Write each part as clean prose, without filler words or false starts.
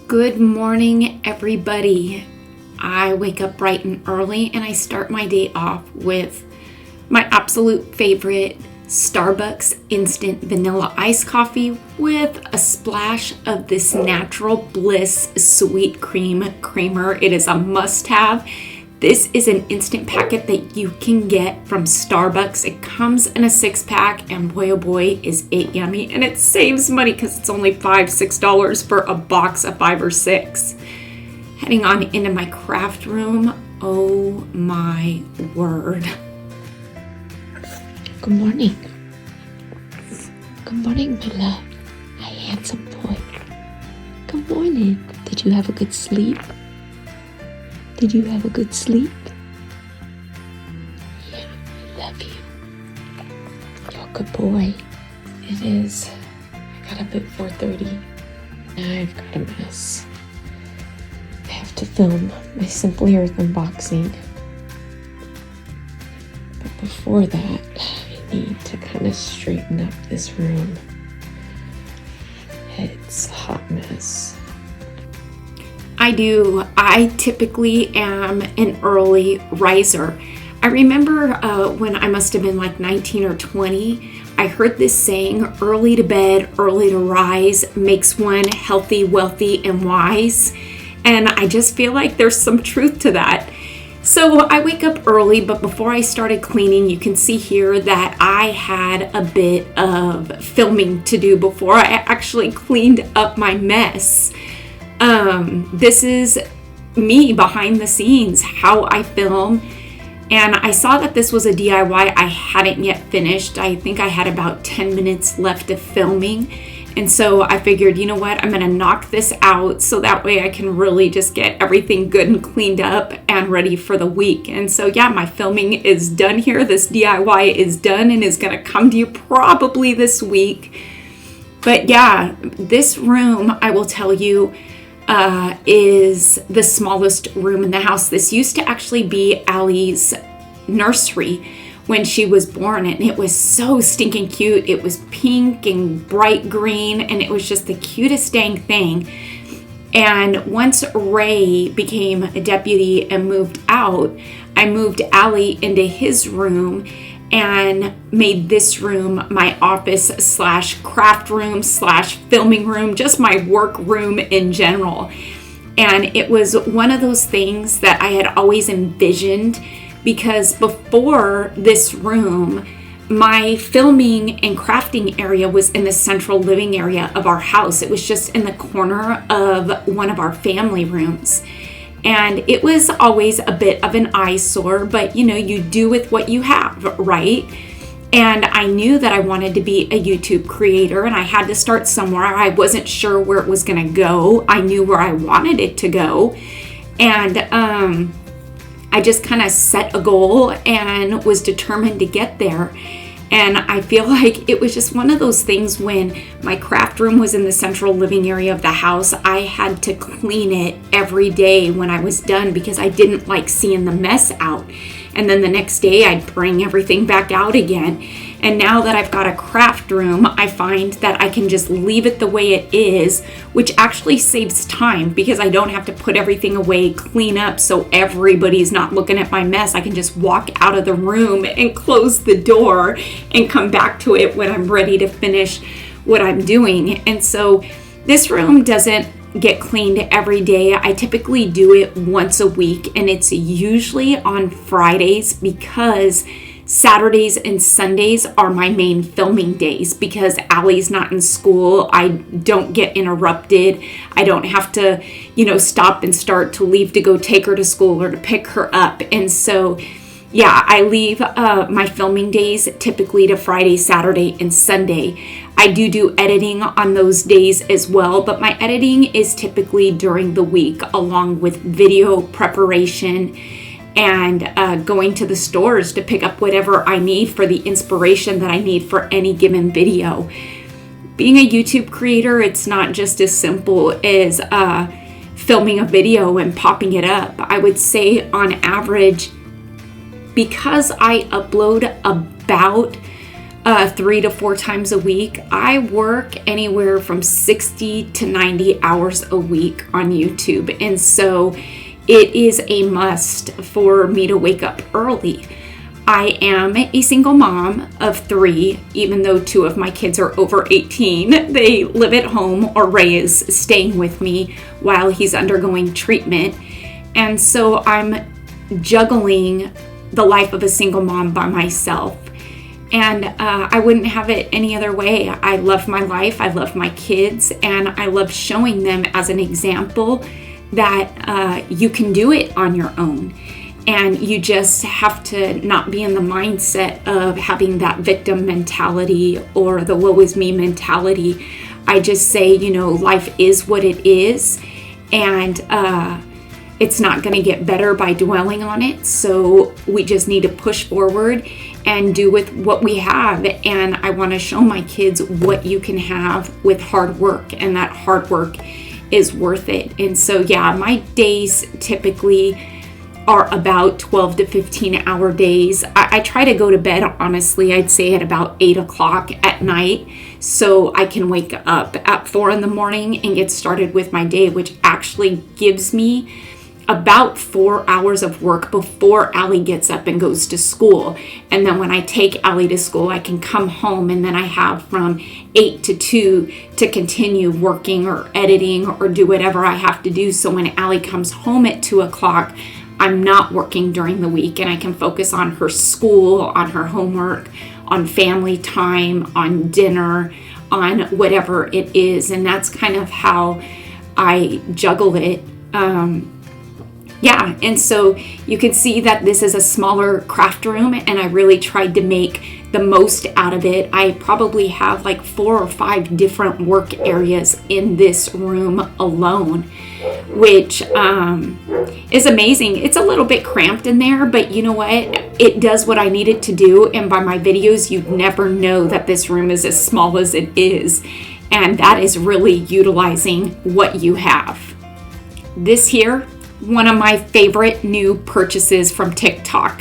Good morning, everybody. I wake up bright and early and I start my day off with my absolute favorite Starbucks instant vanilla iced coffee with a splash of this Natural Bliss sweet cream creamer. It is a must-have. This is an instant packet that you can get from Starbucks. It comes in a 6-pack and boy oh boy is it yummy, and it saves money because it's only $5-6 for a box of 5 or 6. Heading on into my craft room. Oh my word. Good morning. Good morning, my love. My handsome boy. Good morning. Did you have a good sleep? Did you have a good sleep? Yeah, I love you. You're a good boy. It is. I got up at 4:30. Now I've got a mess. I have to film my Simply Earth unboxing. But before that, I need to kind of straighten up this room. It's a hot mess. I do. I typically am an early riser. I remember when I must have been like 19 or 20, I heard this saying, early to bed, early to rise makes one healthy, wealthy, and wise. And I just feel like there's some truth to that. So I wake up early, but before I started cleaning, you can see here that I had a bit of filming to do before I actually cleaned up my mess. This is me behind the scenes, how I film. And I saw that this was a DIY I hadn't yet finished. I think I had about 10 minutes left of filming. And so I figured, you know what, I'm going to knock this out so that way I can really just get everything good and cleaned up and ready for the week. And so yeah, my filming is done here. This DIY is done and is going to come to you probably this week. But yeah, this room, I will tell you, is the smallest room in the house. This used to actually be Allie's nursery when she was born, and it was so stinking cute. It was pink and bright green, and it was just the cutest dang thing. And once Ray became a deputy and moved out, I moved Allie into his room and made this room my office / craft / filming room, just my work room in general. And it was one of those things that I had always envisioned, because before this room, my filming and crafting area was in the central living area of our house. It was just in the corner of one of our family rooms. And it was always a bit of an eyesore, but you know, you do with what you have, right? And I knew that I wanted to be a YouTube creator, and I had to start somewhere. I wasn't sure where it was going to go. I knew where I wanted it to go. And I just kind of set a goal and was determined to get there. And I feel like it was just one of those things when my craft room was in the central living area of the house, I had to clean it every day when I was done because I didn't like seeing the mess out. And then the next day I'd bring everything back out again. And now that I've got a craft room, I find that I can just leave it the way it is, which actually saves time because I don't have to put everything away, clean up so everybody's not looking at my mess. I can just walk out of the room and close the door and come back to it when I'm ready to finish what I'm doing. And so this room doesn't get cleaned every day. I typically do it once a week, and it's usually on Fridays because Saturdays and Sundays are my main filming days because Allie's not in school. I don't get interrupted. I don't have to, stop and start to leave to go take her to school or to pick her up. And so, yeah, I leave my filming days typically to Friday, Saturday, and Sunday. I do editing on those days as well, but my editing is typically during the week along with video preparation and going to the stores to pick up whatever I need for the inspiration that I need for any given video. Being a YouTube creator, it's not just as simple as filming a video and popping it up. I would say on average, because I upload about 3 to 4 times a week. I work anywhere from 60 to 90 hours a week on YouTube. And so it is a must for me to wake up early. I am a single mom of 3, even though 2 of my kids are over 18. They live at home, or Ray is staying with me while he's undergoing treatment. And so I'm juggling the life of a single mom by myself. And I wouldn't have it any other way. I love my life, I love my kids, and I love showing them as an example that you can do it on your own. And you just have to not be in the mindset of having that victim mentality or the woe is me mentality. I just say, you know, life is what it is, and it's not going to get better by dwelling on it. So we just need to push forward and do with what we have. And I want to show my kids what you can have with hard work, and that hard work is worth it. And so, yeah, my days typically are about 12 to 15 hour days. I try to go to bed, honestly, I'd say at about 8 o'clock at night, so I can wake up at 4 in the morning and get started with my day, which actually gives me about 4 hours of work before Allie gets up and goes to school. And then when I take Allie to school, I can come home, and then I have from 8 to 2 to continue working or editing or do whatever I have to do. So when Allie comes home at 2 o'clock, I'm not working during the week, and I can focus on her school, on her homework, on family time, on dinner, on whatever it is. And that's kind of how I juggle it. Yeah, and so you can see that this is a smaller craft room, and I really tried to make the most out of it. I probably have like 4 or 5 different work areas in this room alone, which is amazing. It's a little bit cramped in there, but you know what? It does what I need it to do, and by my videos, you'd never know that this room is as small as it is, and that is really utilizing what you have. This here, one of my favorite new purchases from TikTok.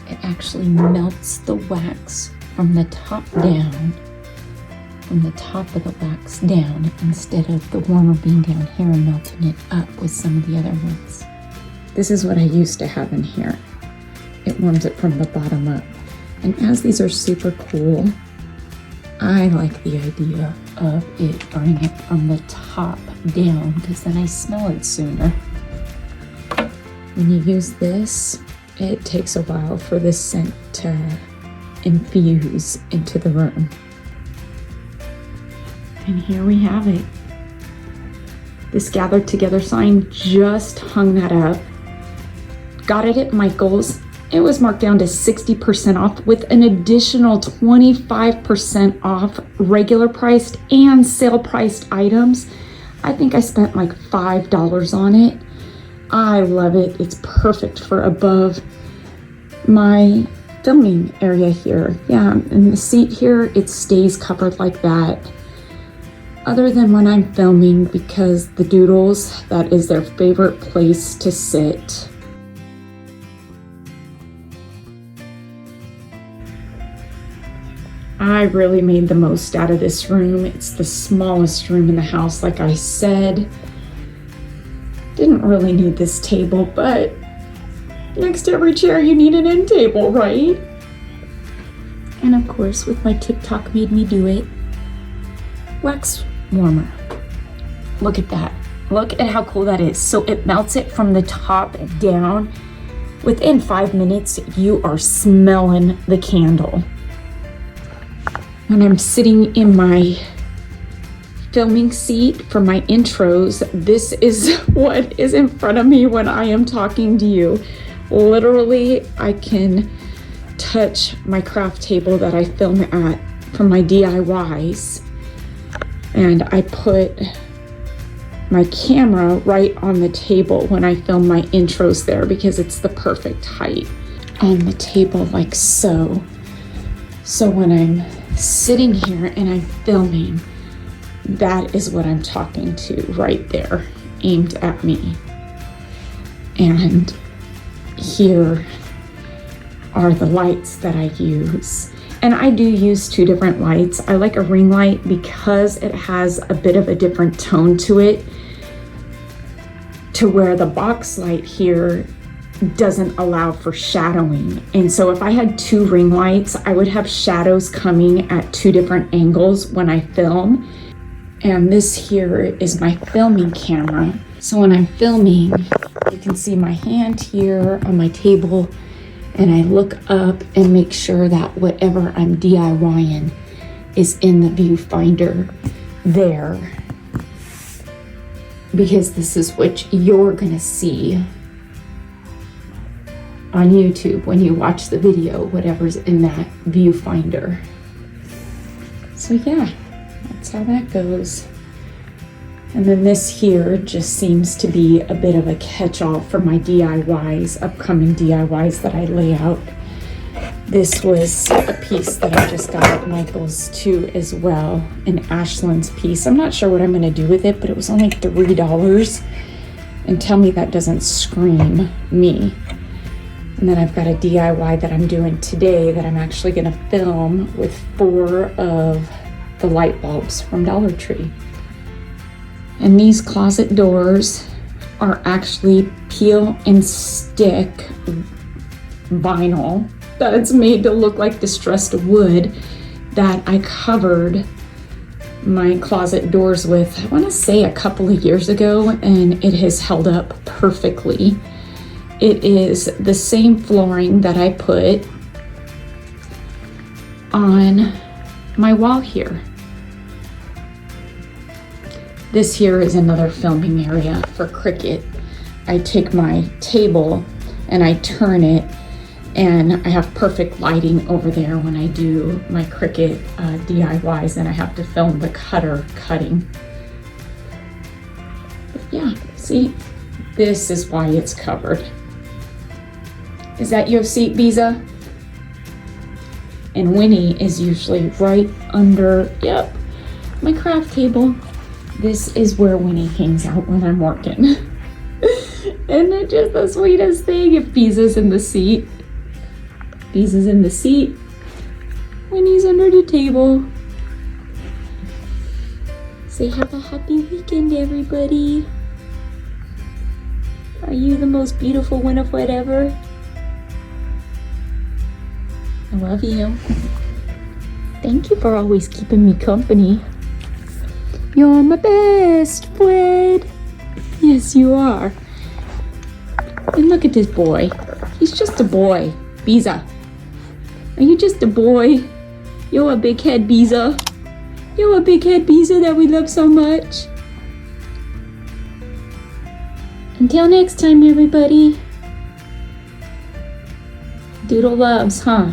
It actually melts the wax from the top down, from the top of the wax down, instead of the warmer being down here and melting it up with some of the other ones. This is what I used to have in here. It warms it from the bottom up. And as these are super cool, I like the idea of it burning it from the top down, because then I smell it sooner. When you use this, it takes a while for this scent to infuse into the room. And here we have it. This Gathered Together sign, just hung that up. Got it at Michael's. It was marked down to 60% off with an additional 25% off regular priced and sale priced items. I think I spent like $5 on it. I love it. It's perfect for above my filming area here. Yeah, and the seat here, it stays covered like that. Other than when I'm filming, because the doodles, that is their favorite place to sit. I really made the most out of this room. It's the smallest room in the house, like I said. Didn't really need this table, but next to every chair you need an end table, right? And of course, with my TikTok made me do it, wax warmer. Look at that. Look at how cool that is. So it melts it from the top down. Within 5 minutes, you are smelling the candle. When I'm sitting in my filming seat for my intros, this is what is in front of me when I am talking to you. Literally, I can touch my craft table that I film at for my DIYs, and I put my camera right on the table when I film my intros there, because it's the perfect height on the table, like so. So when I'm sitting here and I'm filming, that is what I'm talking to right there, aimed at me. And here are the lights that I use. And I do use two different lights. I like a ring light because it has a bit of a different tone to it, to where the box light here doesn't allow for shadowing. And so if I had two ring lights, I would have shadows coming at two different angles when I film. And this here is my filming camera. So when I'm filming, you can see my hand here on my table, and I look up and make sure that whatever I'm DIYing is in the viewfinder there, because this is what you're gonna see on YouTube when you watch the video, whatever's in that viewfinder. So yeah, that's how that goes. And then this here just seems to be a bit of a catch-all for my DIYs, upcoming DIYs that I lay out. This was a piece that I just got at Michael's too as well, an Ashland's piece. I'm not sure what I'm gonna do with it, but it was only $3. And tell me that doesn't scream me. And then I've got a DIY that I'm doing today that I'm actually gonna film with 4 of the light bulbs from Dollar Tree. And these closet doors are actually peel and stick vinyl that's made to look like distressed wood that I covered my closet doors with, I want to say a couple of years ago, and it has held up perfectly. It is the same flooring that I put on my wall here. This here is another filming area for Cricut. I take my table and I turn it, and I have perfect lighting over there when I do my Cricut DIYs, and I have to film the cutter cutting. But yeah, see, this is why it's covered. Is that your seat, Biza? And Winnie is usually right under, yep, my craft table. This is where Winnie hangs out when I'm working. And it's just the sweetest thing if Biza's in the seat. Biza's in the seat. Winnie's under the table. Say have a happy weekend, everybody. Are you the most beautiful Winifred ever? I love you. Thank you for always keeping me company. You're my best friend. Yes, you are. And look at this boy. He's just a boy. Biza. Are you just a boy? You're a big head, Biza. You're a big head, Biza, that we love so much. Until next time, everybody. Doodle loves, huh?